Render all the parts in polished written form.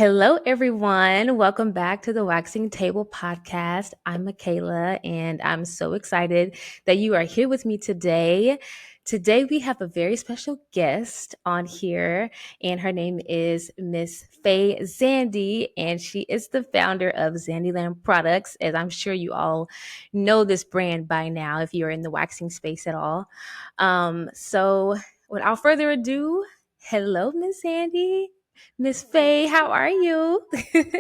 Hello, everyone. Welcome back to the Waxing Table podcast. I'm Michaela, and I'm so excited that you are here with me today. Today, we have a very special guest on here, and her name is Miss Faye Zandi, and she is the founder of Zandyland Products, as I'm sure you all know this brand by now if you're in the waxing space at all. So, without further ado, hello, Miss Zandi. Miss Faye, how are you? Good.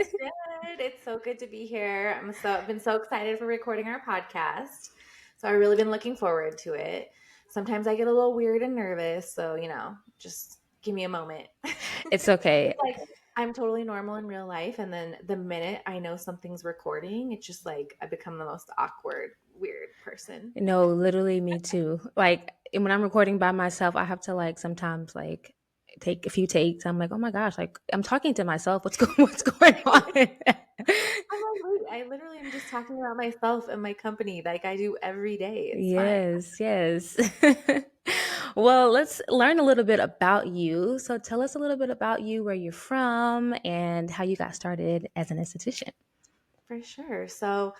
It's so good to be here. I've been so excited for recording our podcast. So I've really been looking forward to it. Sometimes I get a little weird and nervous, so just give me a moment. It's okay. It's like I'm totally normal in real life, and then the minute I know something's recording, it's just like I become the most awkward, weird person. No, literally me too. Like when I'm recording by myself, I have to sometimes take a few takes. I'm like, oh my gosh, like I'm talking to myself. What's going on? I'm like, wait, I literally am just talking about myself and my company like I do every day. It's fine. Yes, yes. Well, let's learn a little bit about you. So tell us a little bit about you, where you're from, and how you got started as an esthetician. For sure. So,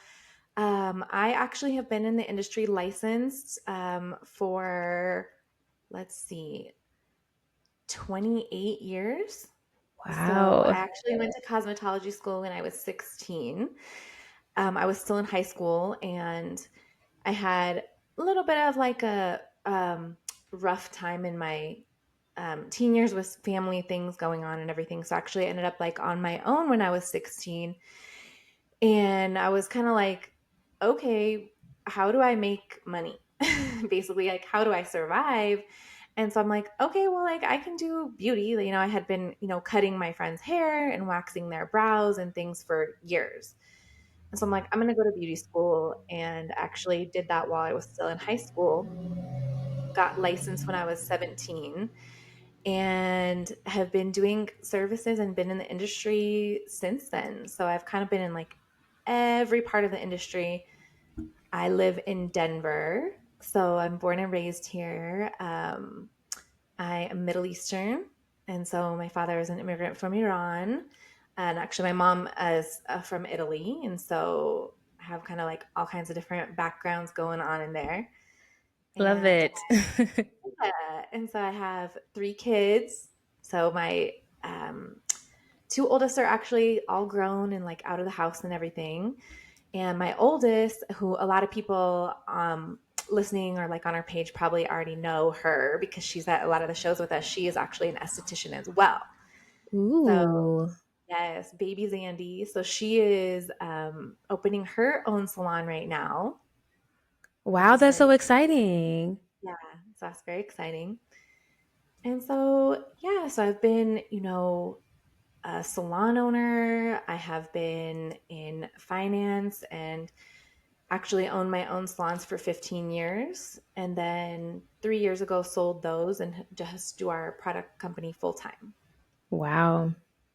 I actually have been in the industry licensed for, let's see, 28 years. So, I Wow. actually went to cosmetology school when I was 16. I was still in high school and I had a little bit of like a rough time in my teen years with family things going on and everything. So, actually, I ended up like on my own when I was 16. And I was kind of like, okay, how do I make money? Basically, like, how do I survive? And so I'm like, okay, well, like, I can do beauty. I had been, cutting my friends' hair and waxing their brows and things for years. And so I'm like, I'm going to go to beauty school and actually did that while I was still in high school. Got licensed when I was 17 and have been doing services and been in the industry since then. So I've kind of been in like every part of the industry. I live in Denver, so I'm born and raised here. I am Middle Eastern, and so my father is an immigrant from Iran, and actually my mom is from Italy, and so I have kind of like all kinds of different backgrounds going on in there. Love And it. and so I have three kids. So my two oldest are actually all grown and like out of the house and everything. And my oldest, who a lot of people listening or like on our page probably already know her because she's at a lot of the shows with us. She is actually an esthetician as well. So, Ooh. yes, baby Zandi. So she is opening her own salon right now, which Wow, is that's very, so exciting. yeah, so that's very exciting. And so, yeah, so I've been, a salon owner. I have been in finance and actually owned my own salons for 15 years. And then 3 years ago, sold those and just do our product company full time. Wow.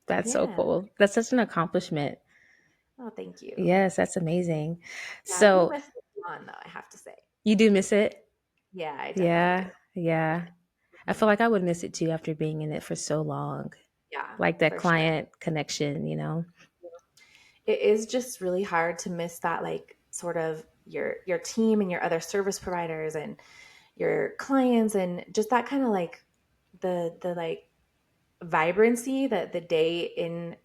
That's so Yeah. cool. That's such an accomplishment. Oh, thank you. Yes, that's amazing. Yeah, I do So miss the salon though, I have to say. you do miss it? Yeah, I definitely do. Yeah. Yeah. I feel like I would miss it too after being in it for so long. Yeah, Like that for sure. client connection. It is just really hard to miss that, like, sort of your team and your other service providers and your clients and just that kind of like the like vibrancy that the day in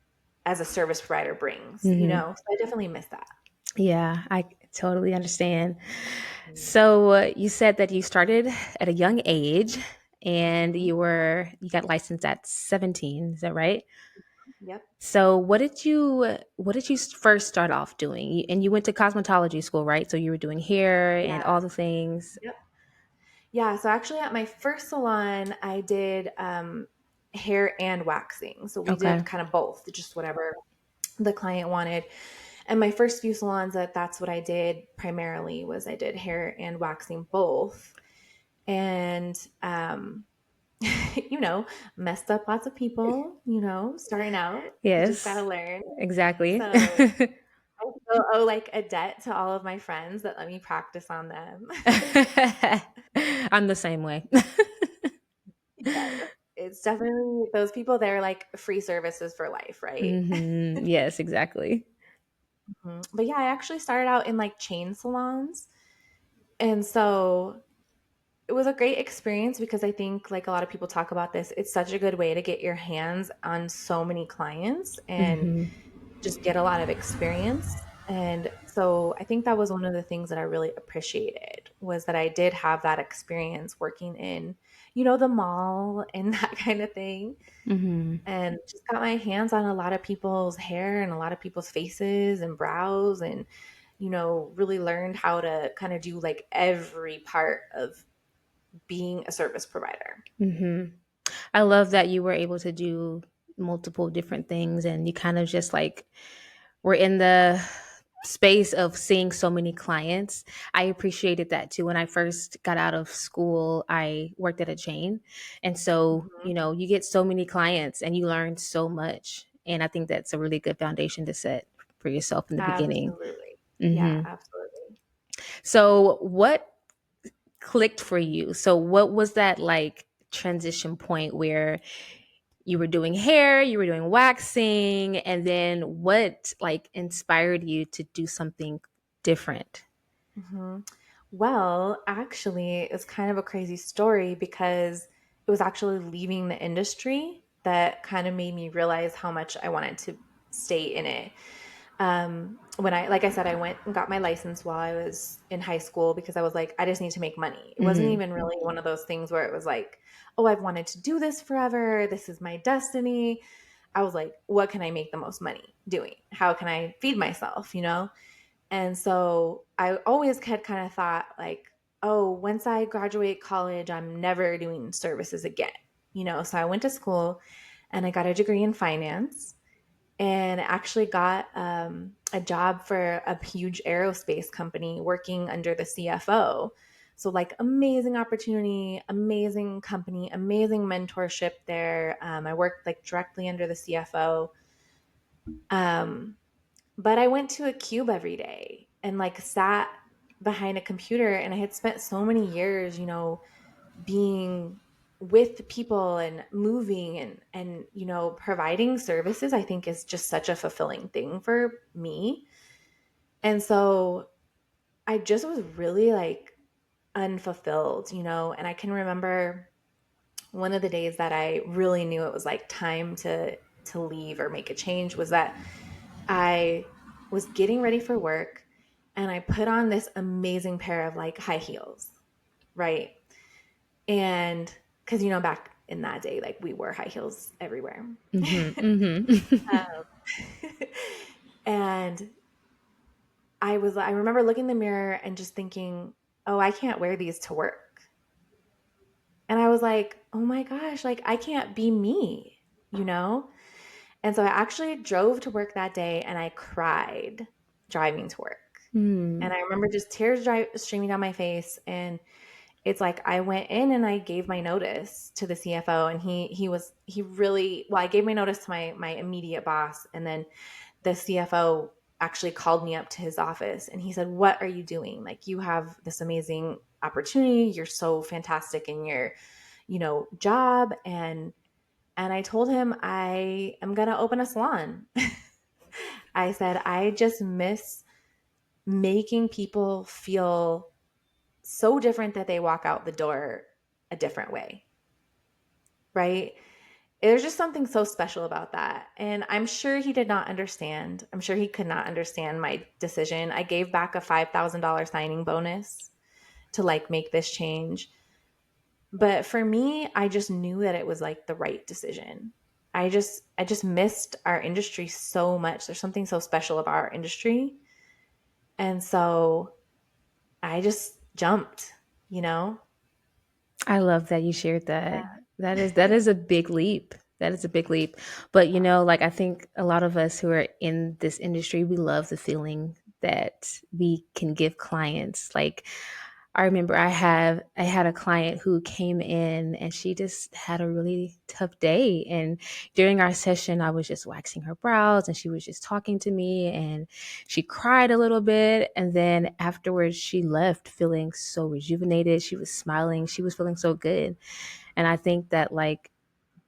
as a service provider brings, Hmm. so I definitely miss that. Yeah, I totally understand. So you said that you started at a young age and Mhm. you got licensed at 17, is that right? Yep. So what did you first start off doing? And you went to cosmetology school, right? So you were doing hair and Yeah. all the things. Yep. Yeah. So actually, at my first salon, I did hair and waxing. So we Okay. did kind of both, just whatever the client wanted. And my first few salons, that's what I did primarily was I did hair and waxing both. And messed up lots of people, starting out. You just got to Yes, learn. exactly. So I still owe like a debt to all of my friends that let me practice on them. I'm the same way. Yes, It's definitely those people, they're like free services for life, right? Yes, exactly. But yeah, I actually started out in like chain salons. And so it was a great experience because I think, like a lot of people talk about this, it's such a good way to get your hands on so many clients and Hmm. just get a lot of experience. And so I think that was one of the things that I really appreciated was that I did have that experience working in, the mall and that kind of thing. Hmm. And just got my hands on a lot of people's hair and a lot of people's faces and brows and, really learned how to kind of do like every part of being a service provider. Hmm. I love that you were able to do multiple different things and you kind of just like were in the space of seeing so many clients. I appreciated that too. When I first got out of school, I worked at a chain. And so, Mhm. you get so many clients and you learn so much. And I think that's a really good foundation to set for yourself in the beginning. Absolutely. Yeah, Hmm. absolutely. So, what clicked for you? So, what was that like transition point where you were doing hair, you were doing waxing, and then what like inspired you to do something different? hmm Well, actually, it's kind of a crazy story because it was actually leaving the industry that kind of made me realize how much I wanted to stay in it. When like I said, I went and got my license while I was in high school because I was like, I just need to make money. It wasn't Hmm. even really one of those things where it was like, oh, I've wanted to do this forever. This is my destiny. I was like, what can I make the most money doing? How can I feed myself, And so I always had kind of thought like, oh, once I graduate college, I'm never doing services again, So I went to school and I got a degree in finance and actually got a job for a huge aerospace company working under the CFO. So, like, amazing opportunity, amazing company, amazing mentorship there. I worked like directly under the CFO. Um, but I went to a cube every day and like sat behind a computer, and I had spent so many years, being with people and moving and providing services. I think is just such a fulfilling thing for me. And so I just was really like unfulfilled, and I can remember one of the days that I really knew it was like time to leave or make a change was that I was getting ready for work and I put on this amazing pair of like high heels, right? And because, back in that day, like we wore high heels everywhere. Hmm. Hmm. Um, and I remember looking in the mirror and just thinking, oh, I can't wear these to work. And I was like, oh my gosh, like I can't be me, you know? And so I actually drove to work that day and I cried driving to work. And Mm. I remember just streaming down my face. And it's like I went in and I gave my notice to the CFO, and he really well. I gave my notice to my immediate boss, and then the CFO actually called me up to his office, and he said, "What are you doing? Like you have this amazing opportunity. You're so fantastic in your, job." And I told him I am gonna open a salon. I said I just miss making people feel so different that they walk out the door a different way, right? There's just something so special about that. And I'm sure he did not understand. I'm sure he could not understand my decision. I gave back a $5,000 signing bonus to like make this change. But for me, I just knew that it was like the right decision. I just missed our industry so much. There's something so special about our industry. And so I just jumped, you know? I love that you shared that. Yeah. That is a big leap. That is a big leap. But like I think a lot of us who are in this industry, we love the feeling that we can give clients. Like I remember I had a client who came in and she just had a really tough day. And during our session, I was just waxing her brows and she was just talking to me and she cried a little bit. And then afterwards, she left feeling so rejuvenated. She was smiling. She was feeling so good. And I think that like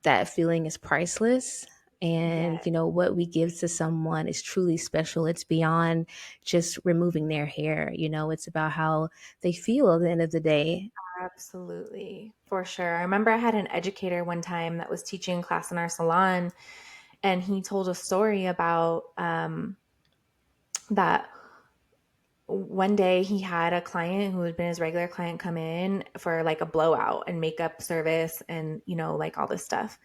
that feeling is priceless. Yeah, And, what we give to someone is truly special. It's beyond just removing their hair. It's about how they feel at the end of the day. absolutely. For sure. I remember I had an educator one time that was teaching class in our salon, and he told a story about that one day he had a client who had been his regular client come in for like a blowout and makeup service and, like all this stuff.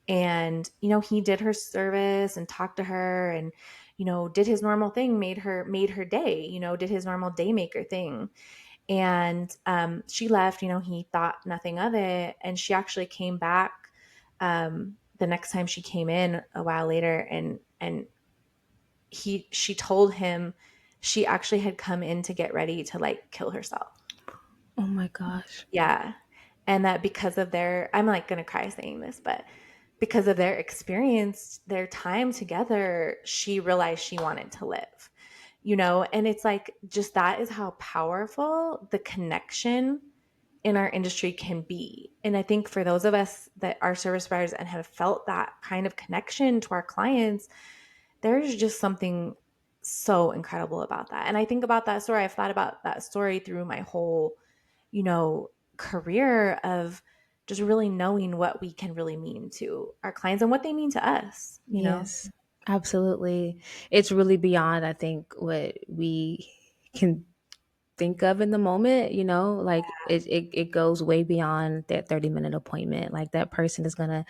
And, he did her service and talked to her and, did his normal thing, made her day, did his normal day maker thing. And she left, he thought nothing of it. And she actually came back the next time she came in a while later, and she told him she actually had come in to get ready to like kill herself. Oh my gosh. Yeah. And that because of I'm like going to cry saying this, but because of their experience, their time together, she realized she wanted to live, and it's like, just that is how powerful the connection in our industry can be. And I think for those of us that are service providers and have felt that kind of connection to our clients, there's just something so incredible about that. And I think about that story. I've thought about that story through my whole, you know, career of just really knowing what we can really mean to our clients and what they mean to us. Yes, absolutely. It's really beyond, I think, what we can think of in the moment, like it goes way beyond that 30-minute appointment. Like that person is going to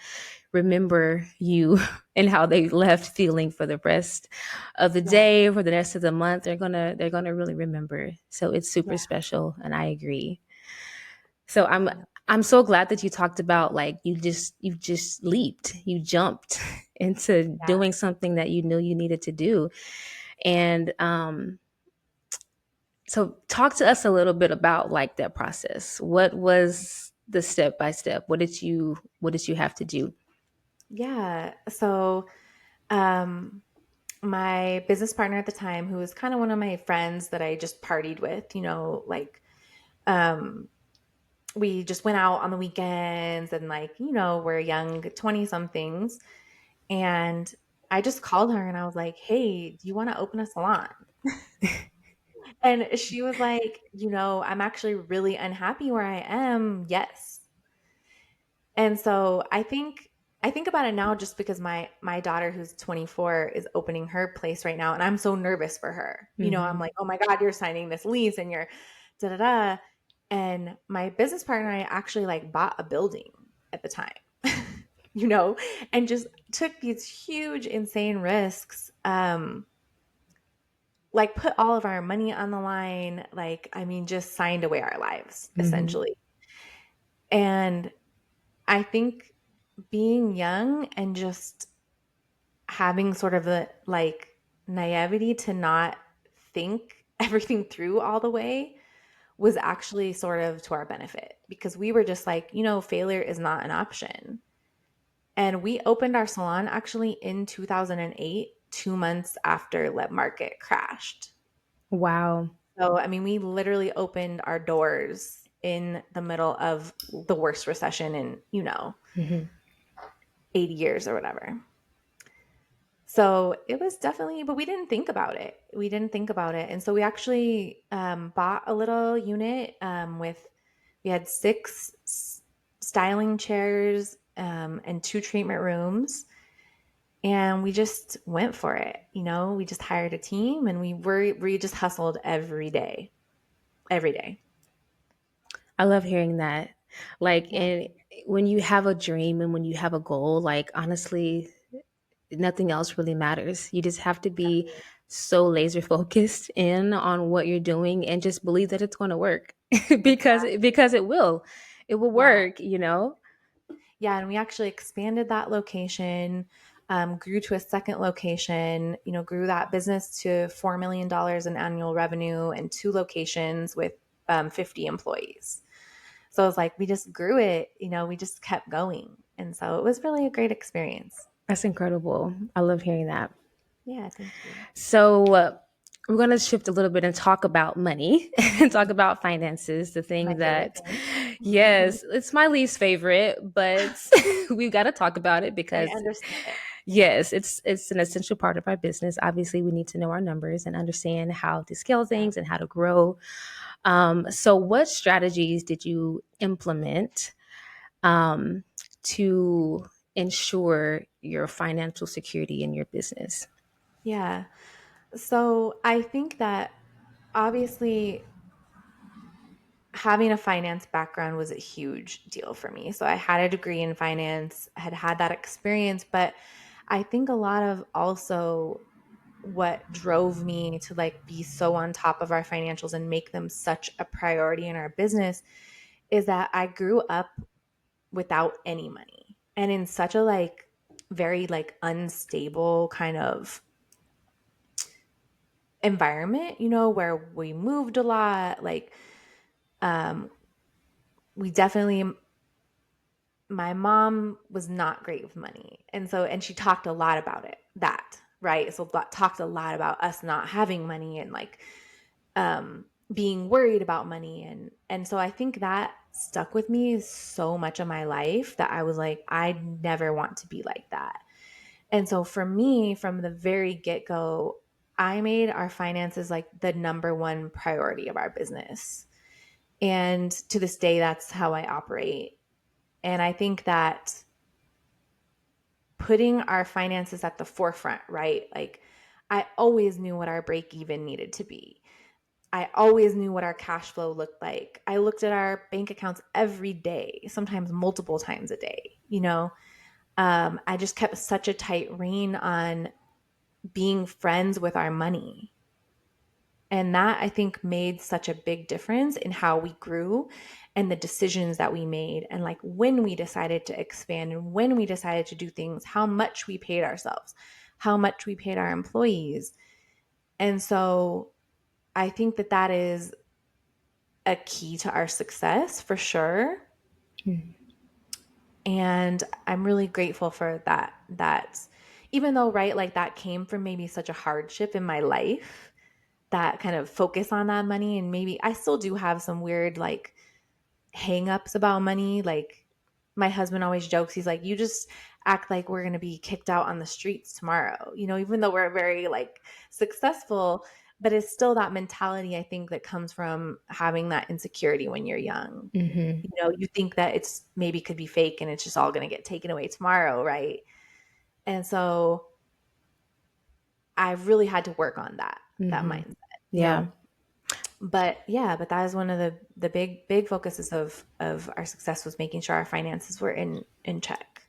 remember you and how they left feeling for the rest of the Yeah. day, for the rest of the month. They're going to really remember. So it's super Yeah. special, and I agree. So I'm Yeah. I'm so glad that you talked about, like, you just leaped, you jumped into Yeah. doing something that you knew you needed to do. And so talk to us a little bit about like that process. What was the step by step? What did you have to do? Yeah. So, um, my business partner at the time, who was kind of one of my friends that I just partied with, like, um, we just went out on the weekends and like, we're young 20 somethings. And I just called her and I was like, hey, do you want to open a salon? And she was like, I'm actually really unhappy where I am. Yes. And so I think about it now just because my daughter who's 24 is opening her place right now and I'm so nervous for her. I'm Hmm. like, "Oh my god, you're signing this lease and you're da da da." And my business partner and I actually like bought a building at the time. you know, and just took these huge insane risks, like put all of our money on the line, like I mean just signed away our lives Hmm. essentially. And I think being young and just having sort of the like naivety to not think everything through all the way was actually sort of to our benefit because we were just like, failure is not an option. And we opened our salon actually in 2008, 2 months after the market crashed. Wow. So, I mean, we literally opened our doors in the middle of the worst recession in, Hmm. 80 years or whatever. So it was definitely, but we didn't think about it. We didn't think about it. And so we actually bought a little unit we had styling chairs and two treatment rooms. And we just went for it. We just hired a team and we just hustled every day, every day. I love hearing that. Like, Yeah. and when you have a dream and when you have a goal, like, honestly, nothing else really matters. You just have to be so laser focused in on what you're doing and just believe that it's going to work because it will Yeah. work. Yeah, and we actually expanded that location, grew to a second location, grew that business to $4 million in annual revenue and two locations with 50 employees. So it was like we just grew it, we just kept going. And so it was really a great experience. That's incredible. I love hearing that. Yeah, thank you. So, we're going to shift a little bit and talk about money and talk about finances, the My thing favorite that, thing. yes, it's my least favorite, but we've got to talk about it I because, understand it. yes, it's an essential part of our business. Obviously, we need to know our numbers and understand how to scale Yeah. things and how to grow. So, what strategies did you implement um, to ensure your financial security in your business? Yeah. So I think that obviously having a finance background was a huge deal for me. So I had a degree in finance, had that experience, but I think a lot of also what drove me to like be so on top of our financials and make them such a priority in our business is that I grew up without any money and in such a like very like unstable kind of environment, where we moved a lot, like um we definitely my mom was not great with money. And she talked a lot about it, that, right? So talked a lot about us not having money and like um being worried about money and so I think that stuck with me so much of my life that I was like I never want to be like that. And so for me from the very get-go, I made our finances like the number one priority of our business. And to this day that's how I operate. And I think that putting our finances at the forefront, right? Like I always knew what our break even needed to be. I always knew what our cash flow looked like. I looked at our bank accounts every day, sometimes multiple times a day. I just kept such a tight rein on being friends with our money. And that I think made such a big difference in how we grew and the decisions that we made. And like when we decided to expand and when we decided to do things, how much we paid ourselves, how much we paid our employees. And so I think that that is a key to our success for sure. And I'm really grateful for that even though, right, like that came from maybe such a hardship in my life, that kind of focus on that money. And maybe I still do have some weird like hangups about money. Like my husband always jokes, he's like, you just act like we're going to be kicked out on the streets tomorrow, even though we're very like successful. But it's still that mentality, I think, that comes from having that insecurity when you're young. Mm-hmm. You think that it's maybe could be fake and it's just all going to get taken away tomorrow, right? And so I really had to work on that Mm-hmm. mindset, you Yeah. know. But yeah, but that is one of the big focuses of our success, was making sure our finances were in check.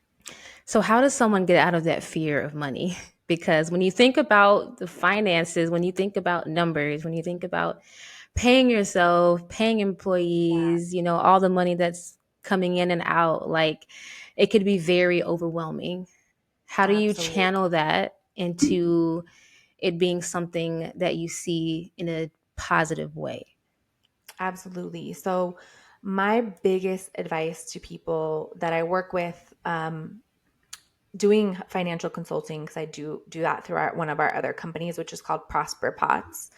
So, how does someone get out of that fear of money? Because when you think about the finances, when you think about numbers, when you think about paying yourself, paying employees, all the money that's coming in and out, like it could be very overwhelming. How do you Absolutely. channel that into it being something that you see in a positive way? Absolutely. So my biggest advice to people that I work with, doing financial consulting, because I do that through one of our other companies, which is called Prosper Pots,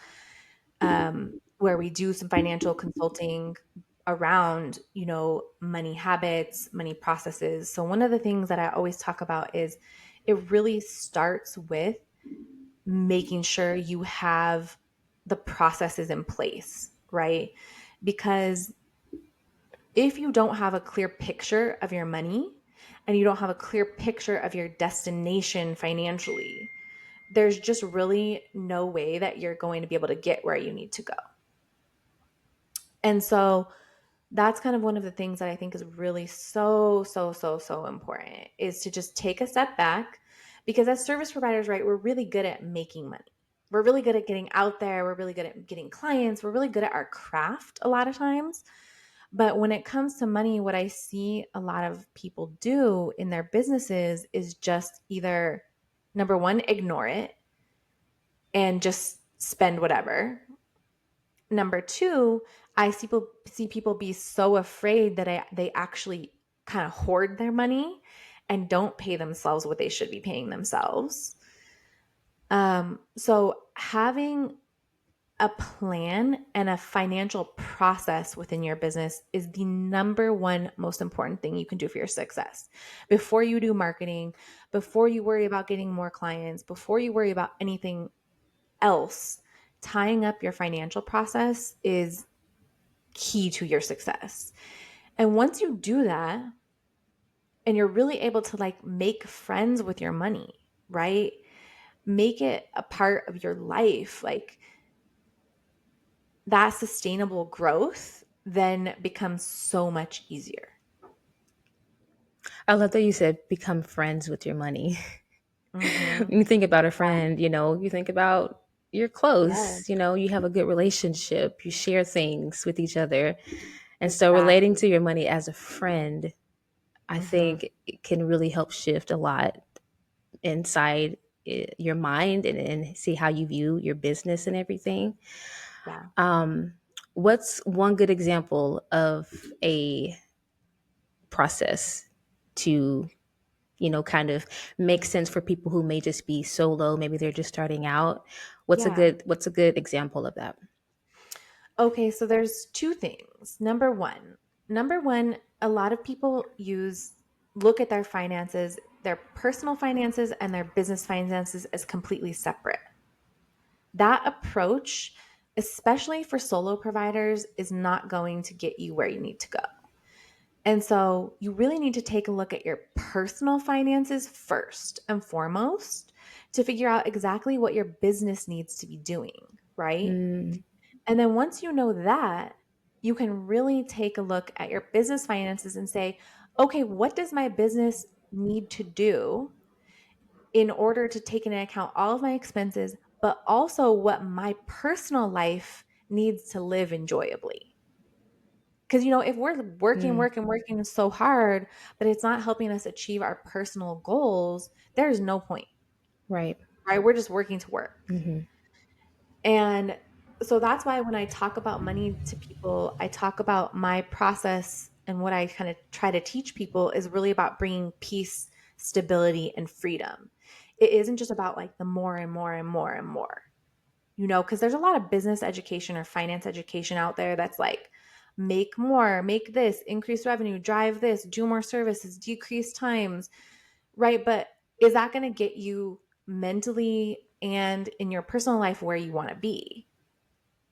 where we do some financial consulting around, money habits, money processes. So one of the things that I always talk about is it really starts with making sure you have the processes in place, right? Because if you don't have a clear picture of your money and you don't have a clear picture of your destination financially, there's just really no way that you're going to be able to get where you need to go. And so that's kind of one of the things that I think is really so important, is to just take a step back, because as service providers, right, we're really good at making money. We're really good at getting out there. We're really good at getting clients. We're really good at our craft a lot of times. But when it comes to money, what I see a lot of people do in their businesses is just either, number one, ignore it and just spend whatever. Number two, I see people be so afraid that they actually kind of hoard their money and don't pay themselves what they should be paying themselves. So having a plan and a financial process within your business is the number one most important thing you can do for your success. Before you do marketing, before you worry about getting more clients, before you worry about anything else, tying up your financial process is key to your success. And once you do that, and you're really able to like make friends with your money, right? Make it a part of your life, like that sustainable growth then becomes so much easier. I love that you said become friends with your money. Mm-hmm. When you think about a friend, you think about you're Yeah, close, you have a good relationship, you share things with each other. And so relating exactly. to your money as a friend, I Mm-hmm. think it can really help shift a lot inside your mind and see how you view your business and everything. Yeah. What's one good example of a process to kind of make sense for people who may just be solo, maybe they're just starting out? Yeah. What's a good example of that? Okay, so there's two things. Number one, a lot of people look at their finances, their personal finances and their business finances as completely separate. That approach, especially for solo providers, is not going to get you where you need to go. And so you really need to take a look at your personal finances first and foremost to figure out exactly what your business needs to be doing, right? Mm, And then once you know that, you can really take a look at your business finances and say, okay, what does my business need to do in order to take into account all of my expenses, but also what my personal life needs to live enjoyably? Because, if we're working, mm, working, working so hard, but it's not helping us achieve our personal goals, there's no point, right. right? We're just working to work. Hmm. And so that's why when I talk about money to people, I talk about my process, and what I kind of try to teach people is really about bringing peace, stability, and freedom. It isn't just about like the more and more and more and more, because there's a lot of business education or finance education out there that's like, make more, make this, increase revenue, drive this, do more services, decrease times, right? But is that going to get you mentally and in your personal life where you want to be?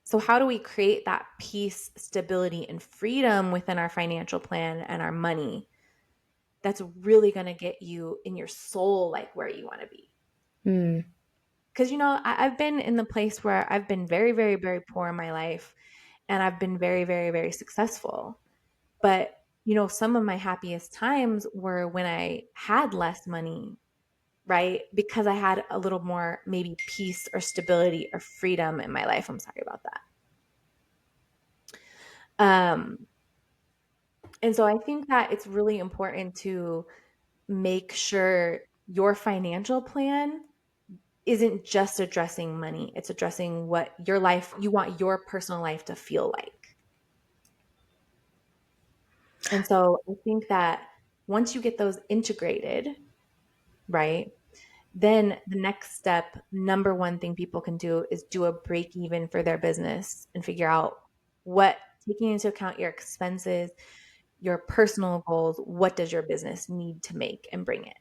So, how do we create that peace, stability, and freedom within our financial plan and our money that's really going to get you in your soul, like where you want to be? Mm, Because, I've been in the place where I've been very, very, very poor in my life, and I've been very, very, very successful. But, some of my happiest times were when I had less money, right? Because I had a little more maybe peace or stability or freedom in my life. I'm sorry about that. Um, and so I think that it's really important to make sure your financial plan isn't just addressing money, it's addressing what you want your personal life to feel like. And so I think that once you get those integrated, right? Then the next step, number one thing people can do is do a break even for their business and figure out what, taking into account your expenses, your personal goals, what does your business need to make and bring it?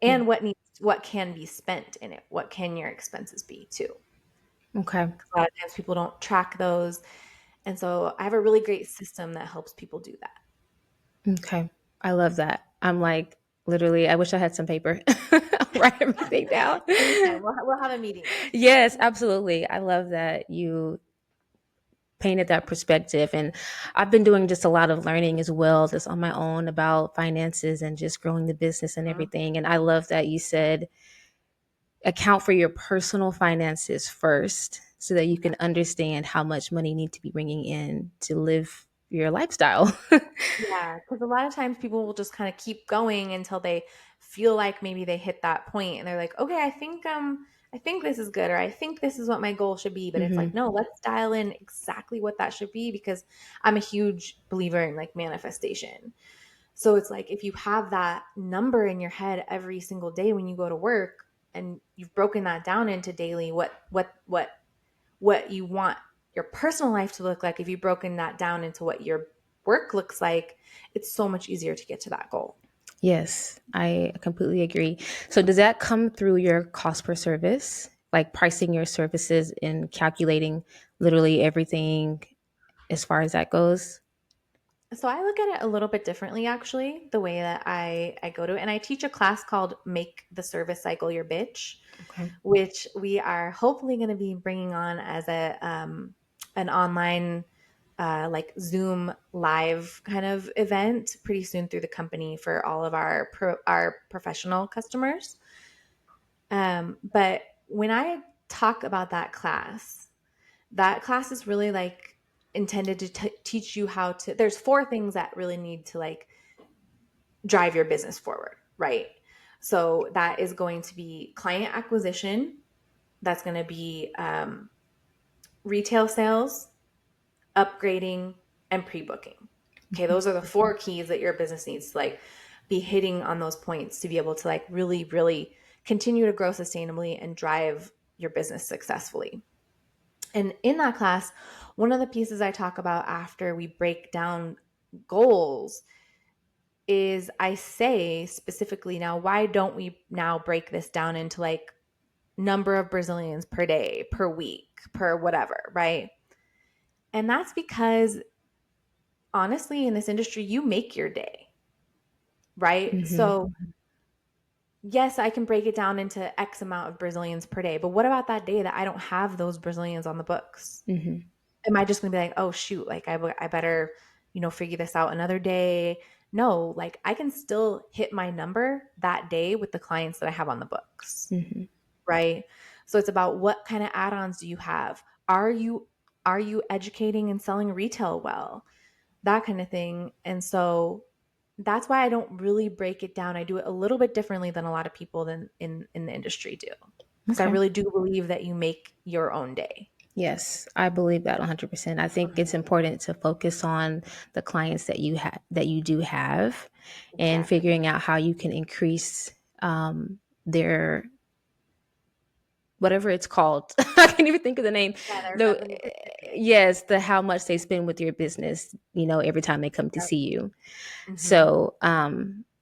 mm, And what can be spent in it? What can your expenses be too? okay. 'Cause a lot of times people don't track those. And so I have a really great system that helps people do that. Okay. I love that. I'm like, literally, I wish I had some paper. Write everything down. Anytime. We'll have a meeting then. Yes, absolutely. I love that you painted that perspective. And I've been doing just a lot of learning as well, just on my own about finances and just growing the business and Mhm. everything. And I love that you said account for your personal finances first so that you can understand how much money you need to be bringing in to live your lifestyle. Yeah, because a lot of times people will just kind of keep going until they feel like maybe they hit that point and they're like, okay, I think this is good, or I think this is what my goal should be. But it's Hmm. like, no, let's dial in exactly what that should be, because I'm a huge believer in like manifestation. So it's like if you have that number in your head every single day when you go to work, and you've broken that down into daily, what what you want your personal life to look like, if you've broken that down into what your work looks like, it's so much easier to get to that goal. Yes, I completely agree. So does that come through your cost per service, like pricing your services and calculating literally everything as far as that goes? So I look at it a little bit differently, actually, the way that I go to it. And I teach a class called Make the Service Cycle Your Bitch, Okay. which we are hopefully going to be bringing on as a an online like Zoom live kind of event pretty soon through the company for all of our professional customers. But when I talk about that class is really like intended to teach you how to. There's four things that really need to like drive your business forward, right? So that is going to be client acquisition. That's going to be retail sales, upgrading, and pre-booking. Okay, those are the four keys that your business needs to like be hitting on those points to be able to like really, really continue to grow sustainably and drive your business successfully. And in that class, one of the pieces I talk about after we break down goals is I say specifically, now, why don't we now break this down into like number of Brazilians per day, per week, per whatever, right? And that's because honestly, in this industry, you make your day, right? Mm-hmm. So, yes, I can break it down into X amount of Brazilians per day, but what about that day that I don't have those Brazilians on the books? Mm-hmm. Am I just going to be like, oh, shoot, like I better, figure this out another day? No, like I can still hit my number that day with the clients that I have on the books, Mm-hmm. right? So it's about what kind of add-ons do you have? Are you educating and selling retail well? That kind of thing. And so that's why I don't really break it down. I do it a little bit differently than a lot of people than in the industry do. Because I Okay. really do believe that you make your own day. Yes, I believe that 100%. I think it's important to focus on the clients that that you do have, and Exactly. figuring out how you can increase their whatever it's called. I can't even think of the name. Yeah, their The revenue percentage. yes, the how much they spend with your business, every time they come to Yep. see you. Mhm. So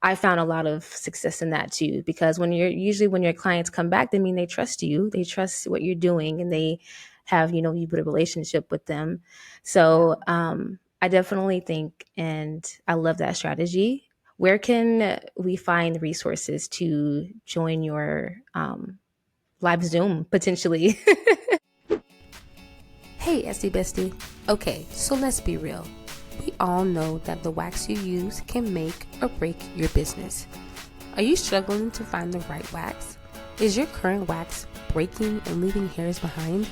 I found a lot of success in that too, because when your clients come back, they mean they trust you, they trust what you're doing, and they have, you build a relationship with them. Yeah. So I definitely think, and I love that strategy. Where can we find resources to join your live Zoom potentially? Hey, Esty Bestie. Okay, so let's be real. We all know that the wax you use can make or break your business. Are you struggling to find the right wax? Is your current wax breaking and leaving hairs behind?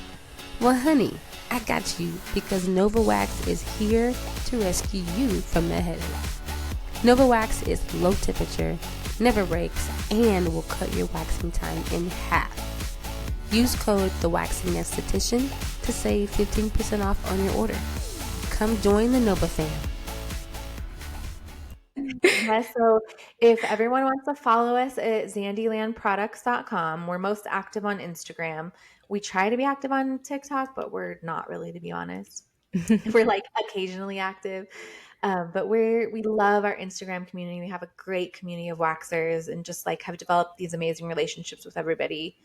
Well, honey, I got you, because Nova Wax is here to rescue you from the headache. Nova Wax is low temperature, never breaks, and will cut your waxing time in half. Use code TheWaxingEsthetician to save 15% off on your order. Come join the Nova fam. Yes, so if everyone wants to follow us at zandylandproducts.com, we're most active on Instagram. We try to be active on TikTok, but we're not really, to be honest. We're like occasionally active. But we love our Instagram community. We have a great community of waxers and just like have developed these amazing relationships with everybody.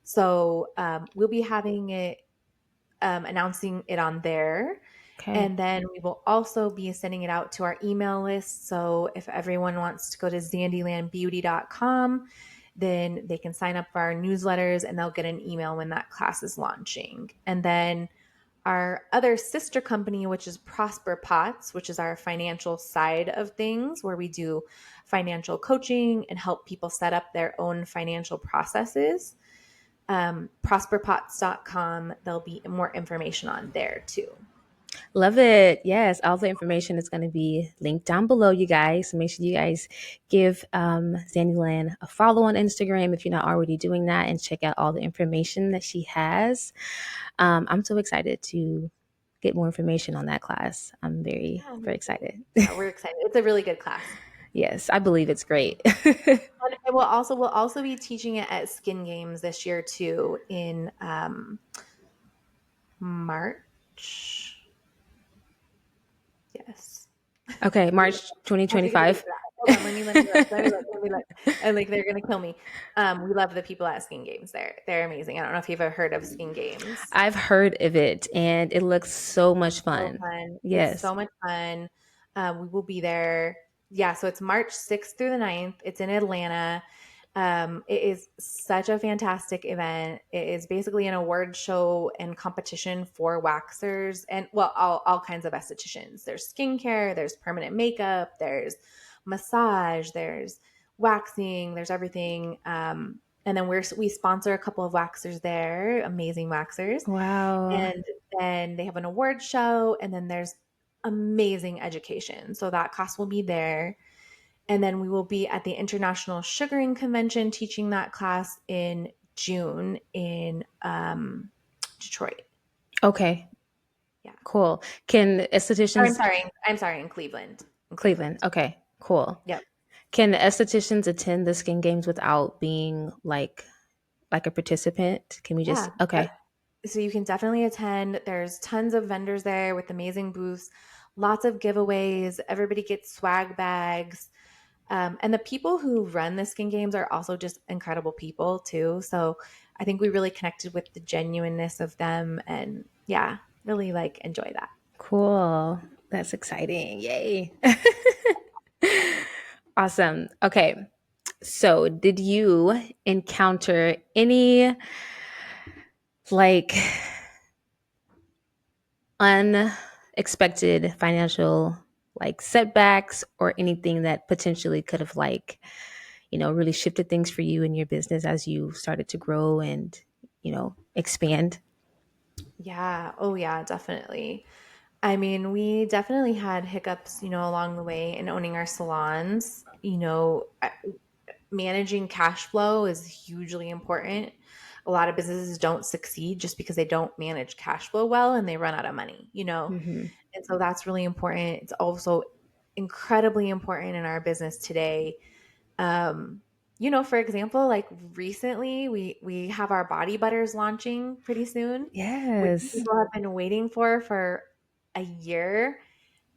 So we'll be having it announcing it on there. Okay. And then we will also be sending it out to our email list. So if everyone wants to go to zandylandbeauty.com, then they can sign up for our newsletters and they'll get an email when that class is launching. And then our other sister company, which is Prosper Pots, which is our financial side of things, where we do financial coaching and help people set up their own financial processes. Prosperpots.com, there'll be more information on there too. Love it. Yes, all the information is going to be linked down below, you guys. So make sure you guys give Zandyland a follow on Instagram if you're not already doing that, and check out all the information that she has. I'm so excited to get more information on that class. I'm very, Yeah, me very too. excited. Yeah, we're excited. It's a really good class. Yes, I believe it's great. And we'll also be teaching it at Skin Games this year too in March. Yes. Okay, March I have to get a date 2025. for that. Hold on, let me look. And like they're gonna kill me. We love the people at Skin Games. They're amazing. I don't know if you've ever heard of Skin Games. I've heard of it and it looks so much So fun. fun. It's Yes. so much fun. We will be there. Yeah, so it's March 6th through the 9th. It's in Atlanta. It is such a fantastic event. It is basically an award show and competition for waxers and, well, all kinds of estheticians. There's skincare, there's permanent makeup, there's massage, there's waxing, there's everything. And then we sponsor a couple of waxers there, amazing waxers. Wow. And then they have an award show, and then there's amazing education. So that class will be there. And then we will be at the International Sugaring Convention teaching that class in June in Detroit. Okay. Yeah. Cool. Can Or I'm estheticians sorry. I'm sorry. In Cleveland. In Cleveland. Cleveland. Okay. Cool. Yep. Can estheticians attend the skin games without being like a participant? Can we just Yeah. okay. So you can definitely attend. There's tons of vendors there with amazing booths, lots of giveaways. Everybody gets swag bags. And the people who run the skin games are also just incredible people too. So I think we really connected with the genuineness of them and yeah, really like enjoy that. Cool. That's exciting. Yay. Awesome. Okay. So, did you encounter any like unexpected financial like setbacks or anything that potentially could have really shifted things for you in your business as you started to grow and, expand? Yeah. Oh yeah, definitely. I mean, we definitely had hiccups, along the way in owning our salons. Managing cash flow is hugely important. A lot of businesses don't succeed just because they don't manage cash flow well and they run out of money. Hmm. And so that's really important. It's also incredibly important in our business today. For example, like recently we have our body butters launching pretty soon, which Yes. people have been waiting for a year,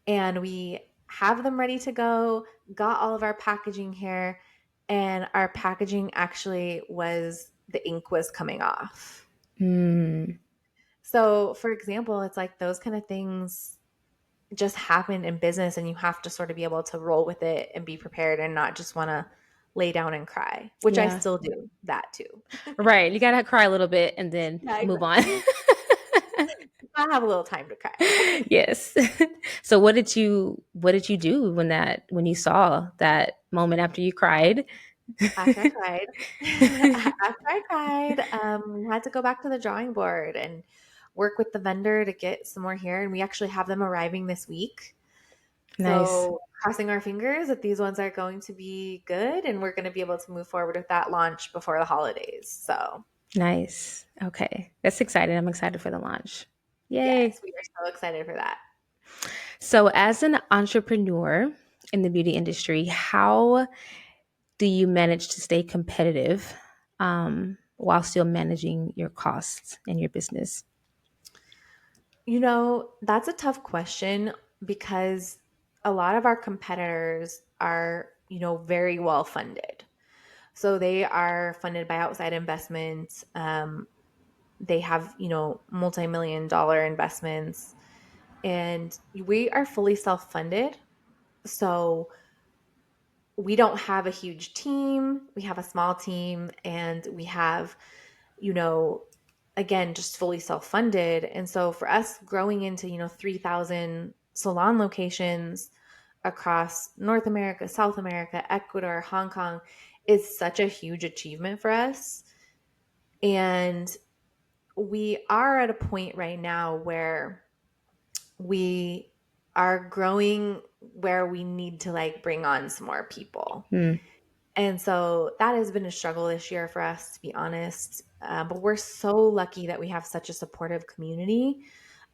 and we have them ready to go, got all of our packaging here, and our packaging actually was the ink was coming off. Mm, So, for example, it's like those kind of things just happen in business, and you have to sort of be able to roll with it and be prepared and not just want to lay down and cry, which I yeah. still do that too. Right. You gotta cry a little bit and then Yeah, move on. exactly. I have a little time to cry. Yes. So what did you do when you saw that moment after you cried? After I cried, after I cried, we had to go back to the drawing board and work with the vendor to get some more here. And we actually have them arriving this week. Nice. So crossing our fingers that these ones are going to be good and we're going to be able to move forward with that launch before the holidays. So Nice. Okay. That's exciting. I'm excited for the launch. Yay. yes, we are so excited for that. So, as an entrepreneur in the beauty industry, how do you manage to stay competitive while still managing your costs in your business? That's a tough question because a lot of our competitors are, very well funded. So they are funded by outside investments. They have, multi-million dollar investments, and we are fully self-funded. So we don't have a huge team. We have a small team, and we have, you know, again, just fully self-funded. And so for us growing into, 3,000 salon locations across North America, South America, Ecuador, Hong Kong is such a huge achievement for us. And we are at a point right now where we are growing where we need to like bring on some more people. Hmm. And so that has been a struggle this year for us, to be honest. But we're so lucky that we have such a supportive community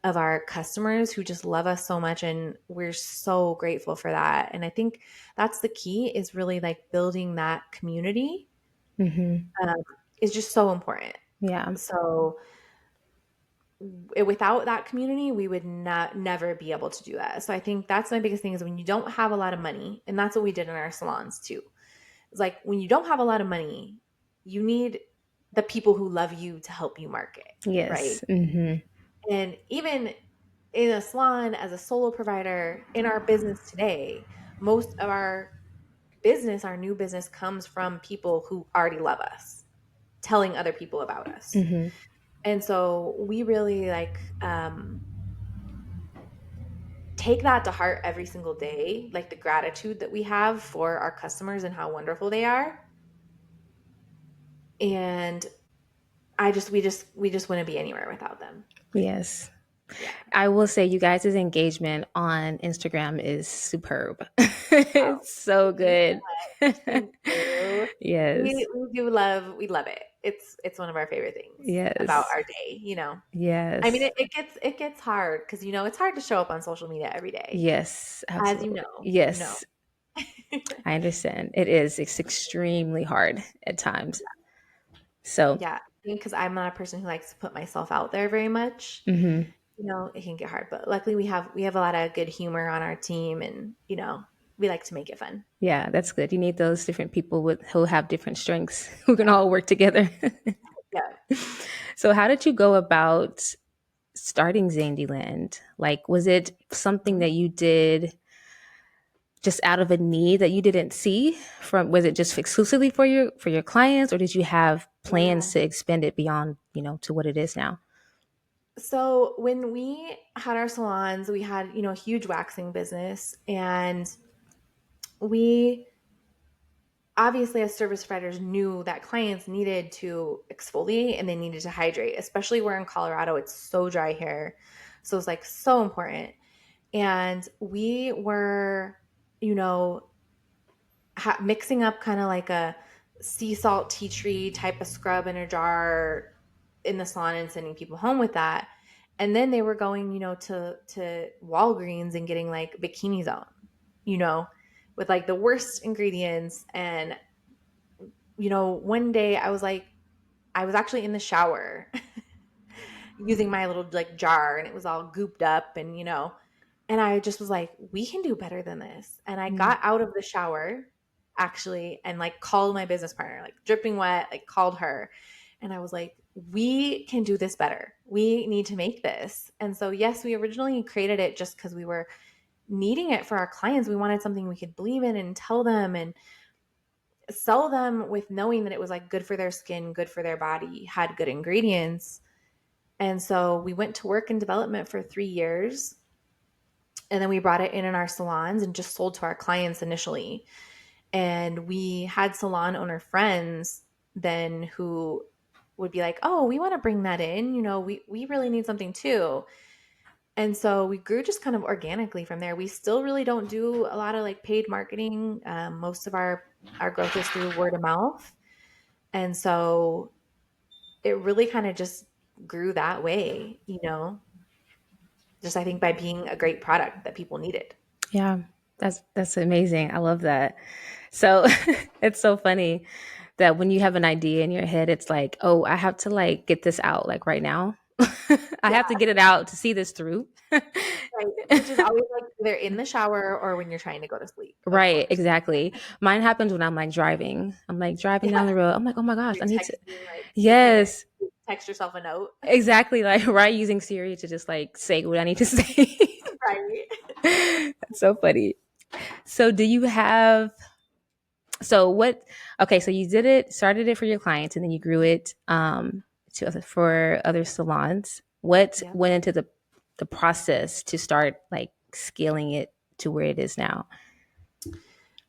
of our customers who just love us so much. And we're so grateful for that. And I think that's the key is really like building that community Hmm. um, is just so important. Yeah. So without that community, we would never be able to do that. So I think that's my biggest thing is when you don't have a lot of money, and that's what we did in our salons too. It's like when you don't have a lot of money, you need the people who love you to help you market, right? Yes. Mm-hmm. And even in a salon as a solo provider in our business today, most of our new business comes from people who already love us, telling other people about us. Mm-hmm. And so we really take that to heart every single day, like the gratitude that we have for our customers and how wonderful they are. And we just wouldn't be anywhere without them. Yes. Yeah. I will say you guys' engagement on Instagram is superb. Oh, It's so thank you so good. much. Thank you. Yes. We love it. It's one of our favorite things about Yes. our day. I mean, Yes. it gets hard because it's hard to show up on social media every day, Yes. as Absolutely. you know. Yes. I understand. It is. It's extremely hard at times. So, Yeah, because I'm not a person who likes to put myself out there very much. mhm. It can get hard, but luckily we have a lot of good humor on our team, and we like to make it fun. Yeah, that's good. You need those different people who have different strengths who can all work together. Yeah. So, how did you go about starting Zandyland? Like, was it something Mhm. that you did just out of a need that you didn't see from? Was it just exclusively for your clients, or did you have plans Yeah. to expand it beyond, to what it is now? So when we had our salons, we had, a huge waxing business, and we obviously as service providers knew that clients needed to exfoliate and they needed to hydrate, especially where in Colorado it's so dry here. So it's like so important. And we were, you know, mixing up kind of like a sea salt tea tree type of scrub in a jar in the salon and sending people home with that. And then they were going, to Walgreens and getting like Bikini Zone, you know, with like the worst ingredients. And one day I was actually in the shower using my little like jar, and it was all gooped up, and I just was like, we can do better than this. And I Mm. got out of the shower actually and like called my business partner, like dripping wet, like called her. And I was like, we can do this better. We need to make this. And so, yes, we originally created it just because we were needing it for our clients. We wanted something we could believe in and tell them and sell them with knowing that it was like good for their skin, good for their body, had good ingredients. And so we went to work in development for 3 years. And then we brought it in our salons and just sold to our clients initially. And we had salon owner friends then who would be like, oh, we want to bring that in. We really need something too. And so we grew just kind of organically from there. We still really don't do a lot of like paid marketing. Most of our growth is through word of mouth. And so it really kind of just grew that way, just I think by being a great product that people needed. Yeah, that's amazing. I love that. So it's so funny that when you have an idea in your head, it's like, oh, I have to like get this out like right now. I Yeah, have to get it out to see this through. right. Which is always like either in the shower or when you're trying to go to sleep, of Right, course. exactly. Mine happens when I'm like driving. I'm like driving Yeah. down the road. I'm like, oh my gosh, You're I need to. texting, like you're trying Yes, to text yourself a note. exactly. Like, right, using Siri to just like say what I need to say. Right. That's so funny. So, do you have so what okay, so you started it for your clients and then you grew it for other salons. What Yeah. went into the process to start like scaling it to where it is now?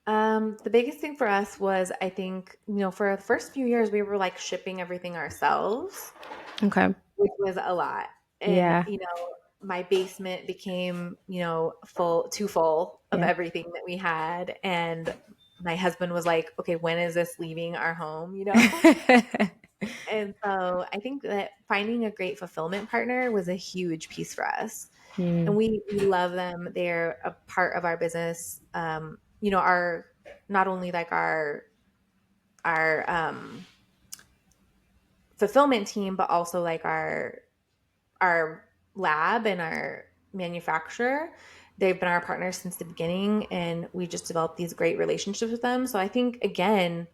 The biggest thing for us was, I think, for the first few years, we were like shipping everything ourselves, Okay. which was a lot. And, Yeah. my basement became, too full of Yeah. everything that we had. And my husband was like, okay, when is this leaving our home? And so I think that finding a great fulfillment partner was a huge piece for us. And Hmm. we love them. They're a part of our business. Our not only like our fulfillment team, but also like our lab and our manufacturer. They've been our partners since the beginning, and we just developed these great relationships with them. So I think, again,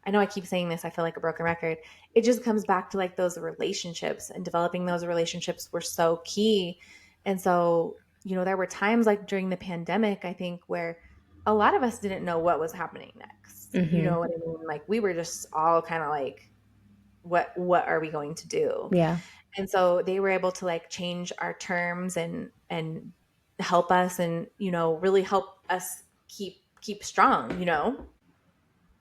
I know I keep saying this, I feel like a broken record. It just comes back to like those relationships, and developing those relationships were so key. And so, there were times like during the pandemic, I think, where a lot of us didn't know what was happening next. You Mm-hmm. know what I mean? Like we were just all kind of like, what are we going to do? Yeah. And so they were able to like change our terms and help us, and really help us keep strong.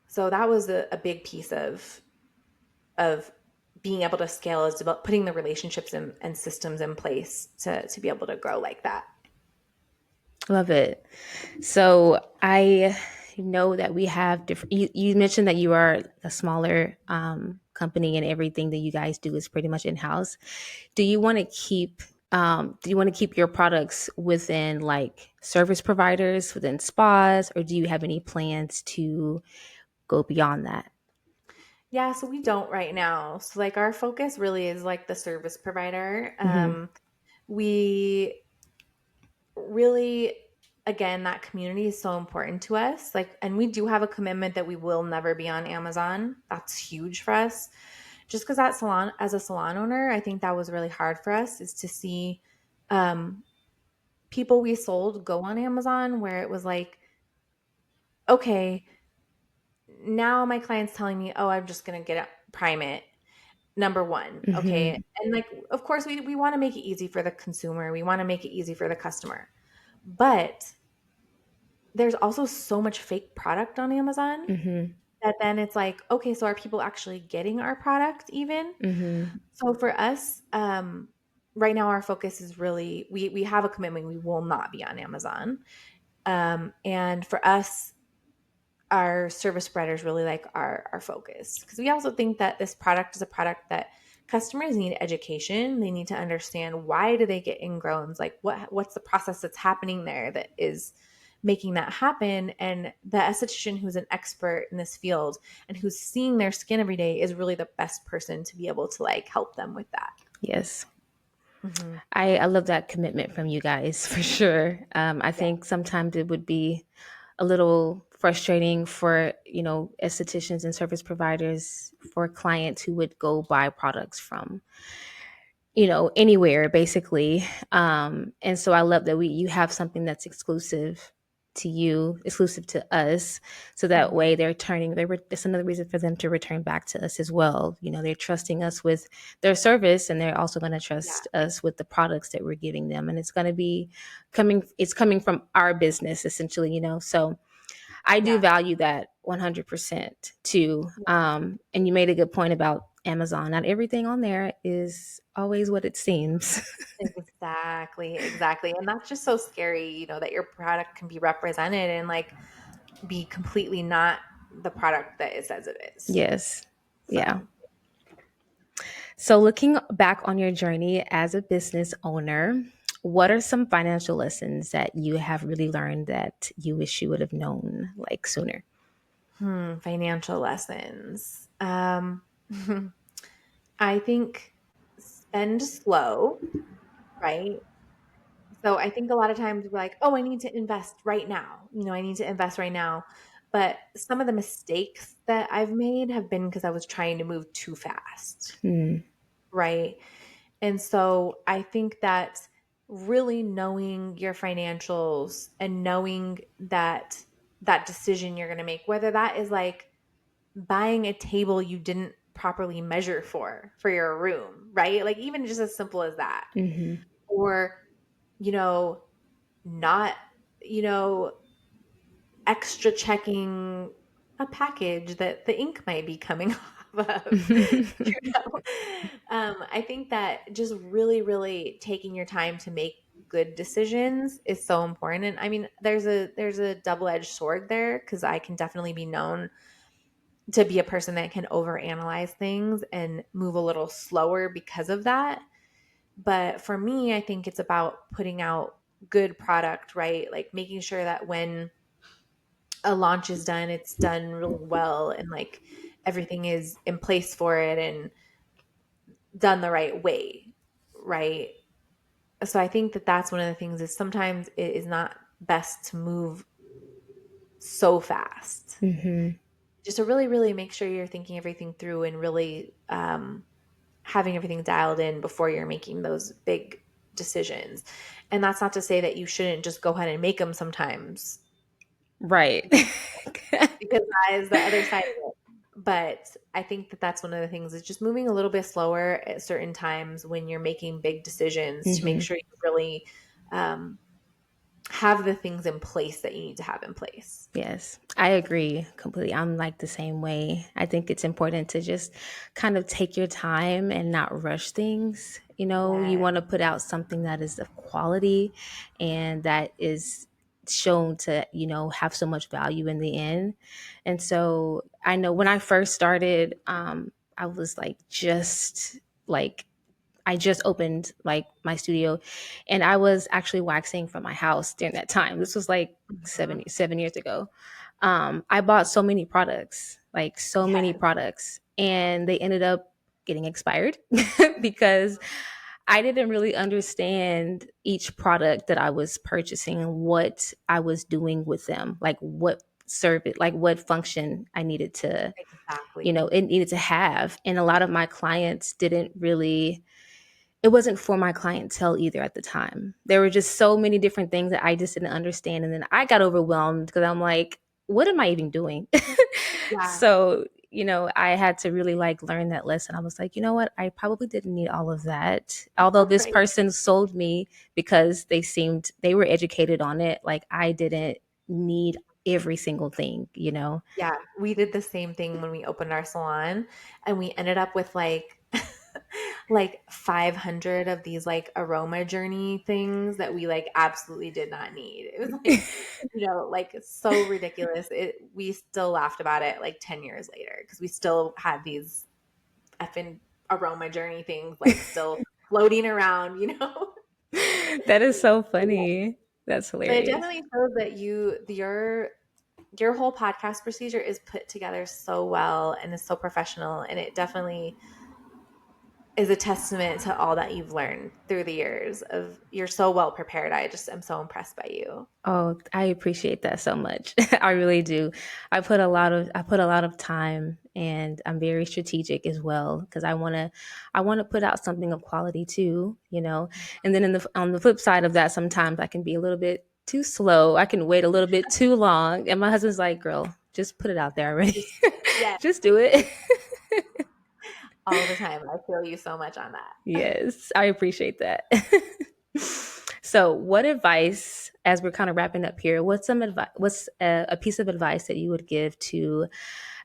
So that was a big piece of being able to scale, is about putting the relationships and systems in place to be able to grow like that. Love it. So I know that we have different. You mentioned that you are a smaller company, and everything that you guys do is pretty much in house. Do you want to keep? Do you want to keep your products within like service providers, within spas, or do you have any plans to go beyond that? Yeah, so we don't right now. So like our focus really is like the service provider. Mm-hmm. We really, again, that community is so important to us. Like, and we do have a commitment that we will never be on Amazon. That's huge for us. Just because that salon, as a salon owner, I think that was really hard for us, is to see um, people we sold go on Amazon, where it was like, okay, now my client's telling me, oh, I'm just gonna get a prime it. Number one, okay. Mm-hmm. And like, of course, we want to make it easy for the consumer. We want to make it easy for the customer. But there's also so much fake product on Amazon Mm-hmm. that then it's like, okay, so are people actually getting our product even? Mm-hmm. So for us, right now our focus is really, we have a commitment, we will not be on Amazon. And for us, our service spreaders really like our focus, because we also think that this product is a product that customers need education. They need to understand, why do they get ingrowns, like what's the process that's happening there that is making that happen. And the esthetician who's an expert in this field and who's seeing their skin every day is really the best person to be able to like help them with that. Yes. Mm-hmm. I love that commitment from you guys for sure. I Yeah. think sometimes it would be a little frustrating for estheticians and service providers, for clients who would go buy products from anywhere basically. And so I love that you have something that's exclusive to you, exclusive to us, so that Mm-hmm. way it's another reason for them to return back to us as well. They're trusting us with their service, and they're also going to Yeah. trust us with the products that we're giving them, and it's going to be coming from our business essentially. So I do Yeah. value that 100% too. And you made a good point about Amazon. Not everything on there is always what it seems. Exactly, exactly. And that's just so scary, that your product can be represented and like be completely not the product that it says it is. Yes. Yeah. So, So, looking back on your journey as a business owner, what are some financial lessons that you have really learned that you wish you would have known like sooner? financial lessons. I think spend slow, right? So I think a lot of times we're like, oh, I need to invest right now. I need to invest right now. But some of the mistakes that I've made have been because I was trying to move too fast, Hmm. right? And so I think that really knowing your financials and knowing that decision you're going to make, whether that is like buying a table you didn't properly measure for your room, right? Like even just as simple as that. Mm-hmm. Or, you know, not, you know, extra checking a package that the ink might be coming off of. you know? I think that just really, really taking your time to make good decisions is so important. I mean, there's a double-edged sword there, because I can definitely be known to be a person that can overanalyze things and move a little slower because of that. But for me, I think it's about putting out good product, right? Like making sure that when a launch is done, it's done really well, and like everything is in place for it and done the right way, right? So I think that that's one of the things is sometimes it is not best to move so fast. Mm-hmm. Just to really, really make sure you're thinking everything through and really having everything dialed in before you're making those big decisions. And that's not to say that you shouldn't just go ahead and make them sometimes, Right. because that is the other side of it. But I think that that's one of the things is just moving a little bit slower at certain times when you're making big decisions to make Mm-hmm. sure you really um, have the things in place that you need to have in place. Yes, I agree completely. I'm like the same way. I think it's important to just kind of take your time and not rush things. You Yeah. want to put out something that is of quality and that is shown to, have so much value in the end. And so I know when I first started, I was like I just opened like my studio and I was actually waxing from my house during that time. This was like Mhm. 7 years ago. I bought so many products, like so many Yes. products, and they ended up getting expired because I didn't really understand each product that I was purchasing and what I was doing with them, like what service, like what function I needed to, Exactly. it needed to have. And a lot of my clients didn't really, it wasn't for my clientele either at the time. There were just so many different things that I just didn't understand. And then I got overwhelmed because I'm like, what am I even doing? Yeah. So, I had to really like learn that lesson. I was like, you know what? I probably didn't need all of that. Although this Right. person sold me because they were educated on it. Like I didn't need every single thing. Yeah, we did the same thing when we opened our salon, and we ended up with like like 500 of these like aroma journey things that we like absolutely did not need. It was like, like so ridiculous. We still laughed about it like 10 years later because we still had these effing aroma journey things like still floating around. That is so funny. That's But it hilarious. definitely shows that your whole podcast procedure is put together so well and is so professional, and it definitely is a testament to all that you've learned through the years of you're so well prepared. I just am so impressed by you. Oh, I appreciate that so much. I really do. I put a lot of time and I'm very strategic as well because I want to put out something of quality too. And then on the flip side of that sometimes I can be a little bit too slow. I can wait a little bit too long and my husband's like, "Girl, just put it out there already. Just yeah, Just do it." all the time. I feel you so much on that. Yes, I appreciate that. So, what advice, as we're kind of wrapping up here, what's some advice? What's a piece of advice that you would give to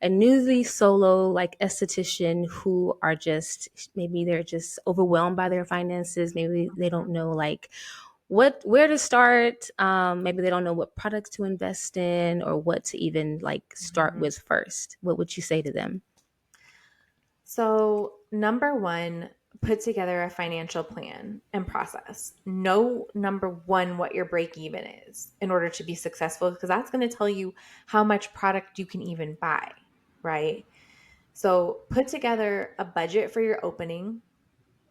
a newly solo like esthetician who are just maybe they're just overwhelmed by their finances, maybe they don't know like where to start, maybe they don't know what products to invest in or what to even like start Mhm. with first. What would you say to them? So, number one, put together a financial plan and process. Know, number one, what your break even is in order to be successful, because that's going to tell you how much product you can even buy, right? So, put together a budget for your opening,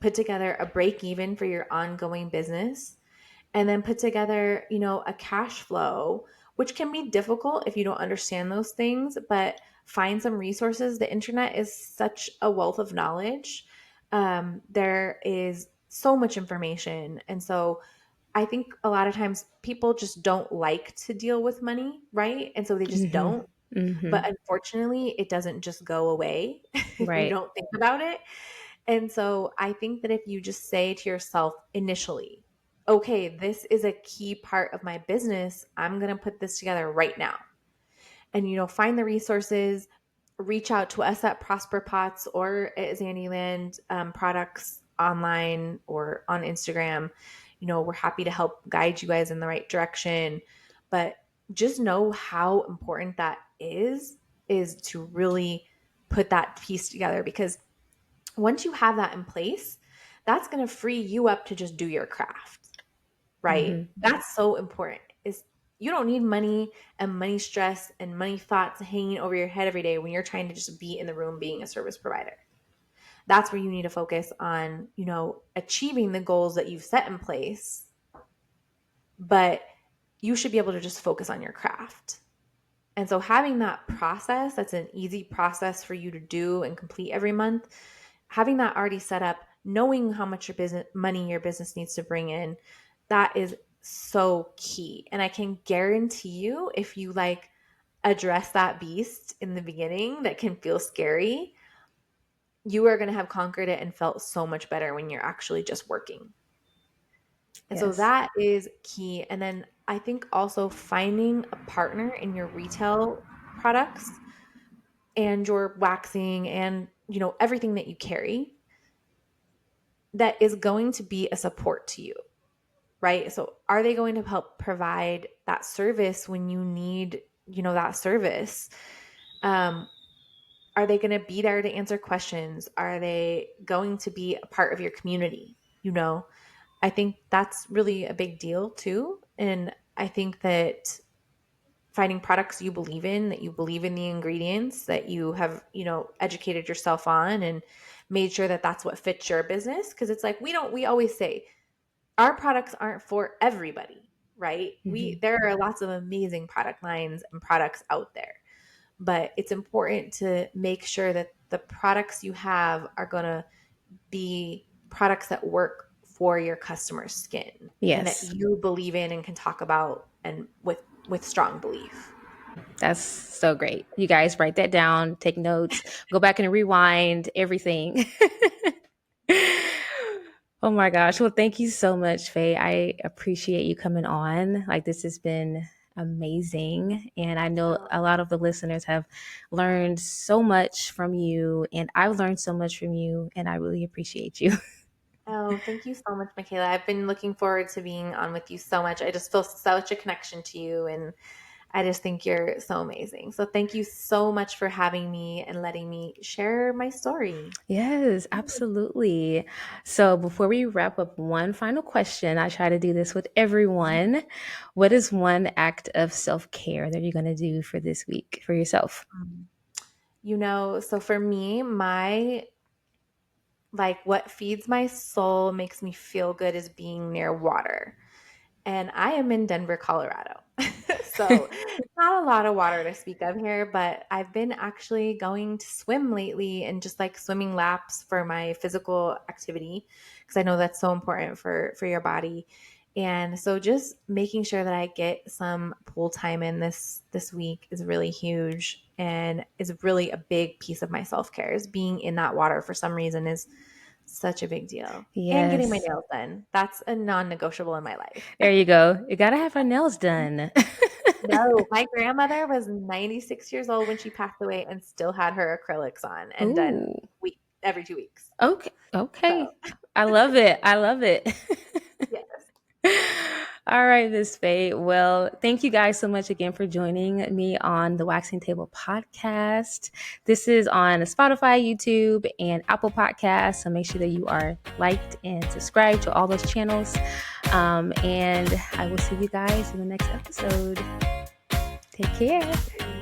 put together a break even for your ongoing business, and then put together, a cash flow, which can be difficult if you don't understand those things, but find some resources. The internet is such a wealth of knowledge. There is so much information. And so I think a lot of times people just don't like to deal with money, right? And so they just Mm-hmm. don't. Mm-hmm. But unfortunately, it doesn't just go away if you Right. don't think about it. And so I think that if you just say to yourself initially, okay, this is a key part of my business, I'm going to put this together right now. And, find the resources, reach out to us at Prosper Pots or at Zandyland products online or on Instagram. We're happy to help guide you guys in the right direction. But just know how important that is to really put that piece together, because once you have that in place, that's going to free you up to just do your craft, right? Mm-hmm. That's so important. Is you don't need money and money stress and money thoughts hanging over your head every day when you're trying to just be in the room being a service provider. that's where you need to focus on, achieving the goals that you've set in place. But you should be able to just focus on your craft. And so having that process, that's an easy process for you to do and complete every month, having that already set up, knowing how much money your business needs to bring in, that is so key. And I can guarantee you, if you address that beast in the beginning that can feel scary, you are going to have conquered it and felt so much better when you're actually just working. And so Yes. that is key. And then I think also finding a partner in your retail products and your waxing and, everything that you carry that is going to be a support to you, right? So are they going to help provide that service when you need, that service? Are they going to be there to answer questions? Are they going to be a part of your community? I think that's really a big deal too. And I think that finding products you believe in, that you believe in the ingredients, that you have, educated yourself on and made sure that that's what fits your business. Cause it's we always say our products aren't for everybody, right? There are lots of amazing product lines and products out there, but it's important to make sure that the products you have are going to be products that work for your customer's skin and that Yes. you believe in and can talk about and with strong belief. That's so great. You guys write that down, take notes, go back and rewind everything. Oh my gosh. Well, thank you so much, Faye. I appreciate you coming on. This has been amazing. And I know Oh, a lot of the listeners have learned so much from you, and I've learned so much from you, and I really appreciate you. thank you so much, Michaela. I've been looking forward to being on with you so much. I just feel such a connection to you, and I just think you're so amazing. So thank you so much for having me and letting me share my story. Yes, absolutely. So before we wrap up, one final question. I try to do this with everyone. What is one act of self-care that you're going to do for this week for yourself? So for me, what feeds my soul, makes me feel good is being near water. And I am in Denver, Colorado. So not a lot of water to speak of here, but I've been actually going to swim lately and just swimming laps for my physical activity because I know that's so important for your body. And so just making sure that I get some pool time in this week is really huge and is really a big piece of my self-care. Is being in that water for some reason is such a big deal. And getting my Yes. nails done. That's a non-negotiable in my life. There you go. You got to have our nails done. No, my grandmother was 96 years old when she passed away and still had her acrylics on and done Ooh. every 2 weeks. Okay. So, Okay. I love it. I love it. yes. All right, Miss Faye. Well, thank you guys so much again for joining me on the Waxing Table podcast. This is on Spotify, YouTube, and Apple Podcasts. So make sure that you are liked and subscribed to all those channels. And I will see you guys in the next episode. Take care.